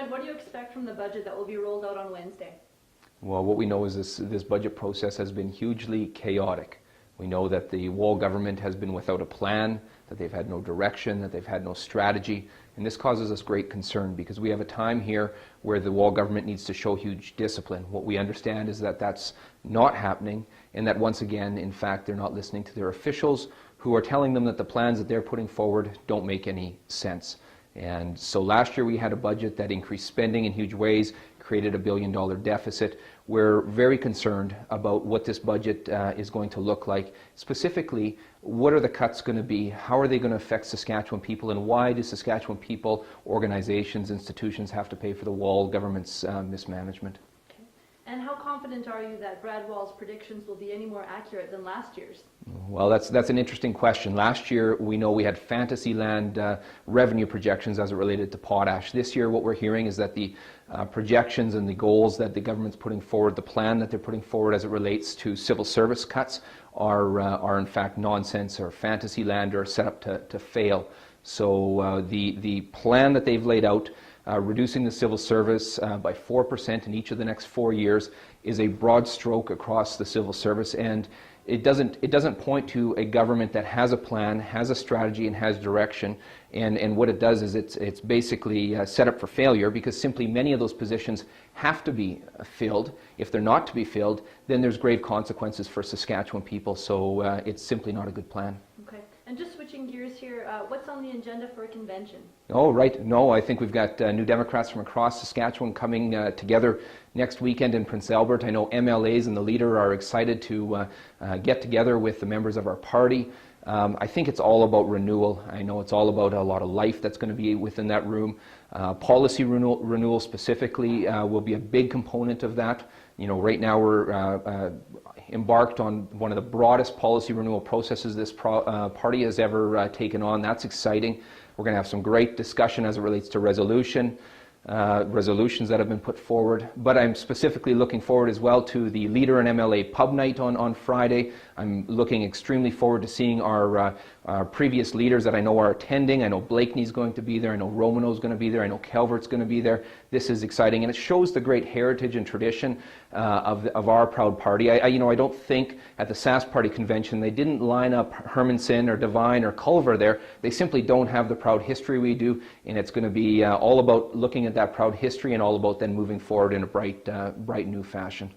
Trent, what do you expect from the budget that will be rolled out on Wednesday? Well, what we know is this budget process has been hugely chaotic. We know that the Wall government has been without a plan, that they've had no direction, that they've had no strategy, and this causes us great concern because we have a time here where the Wall government needs to show huge discipline. What we understand is that that's not happening, and that once again, in fact, they're not listening to their officials who are telling them that the plans that they're putting forward don't make any sense. And so last year we had a budget that increased spending in huge ways, created $1 billion deficit. We're very concerned about what this budget is going to look like. Specifically, what are the cuts going to be? How are they going to affect Saskatchewan people? And why do Saskatchewan people, organizations, institutions have to pay for the Wall government's mismanagement? Okay. And how confident are you that Brad Wall's predictions will be any more accurate than last year's? Well, that's an interesting question. Last year, we know we had Fantasyland revenue projections as it related to potash. This year, what we're hearing is that the projections and the goals that the government's putting forward, the plan that they're putting forward as it relates to civil service cuts are in fact nonsense or Fantasyland or set up to fail. So the plan that they've laid out, reducing the civil service by 4% in each of the next 4 years, is a broad stroke across the civil service, and it doesn't point to a government that has a plan, has a strategy, and has direction. And what it does is it's basically set up for failure because simply many of those positions have to be filled. If they're not to be filled, then there's grave consequences for Saskatchewan people. So it's simply not a good plan. Okay. And just switching gears here, what's on the agenda for a convention? Oh, right. No, I think we've got New Democrats from across Saskatchewan coming together next weekend in Prince Albert. I know MLAs and the leader are excited to get together with the members of our party. I think it's all about renewal. I know it's all about a lot of life that's going to be within that room. Policy renewal specifically will be a big component of that. You know, right now we're embarked on one of the broadest policy renewal processes this party has ever taken on. That's exciting. We're going to have some great discussion as it relates to resolutions that have been put forward. But I'm specifically looking forward as well to the Leader and MLA Pub Night on Friday. I'm looking extremely forward to seeing our previous leaders that I know are attending. I know Blakeney's going to be there. I know Romano's going to be there. I know Calvert's going to be there. This is exciting, and it shows the great heritage and tradition of our proud party. I don't think at the Sask Party convention they didn't line up Hermanson or Devine or Culver there. They simply don't have the proud history we do, and it's going to be all about looking at that proud history and all about then moving forward in a bright new fashion.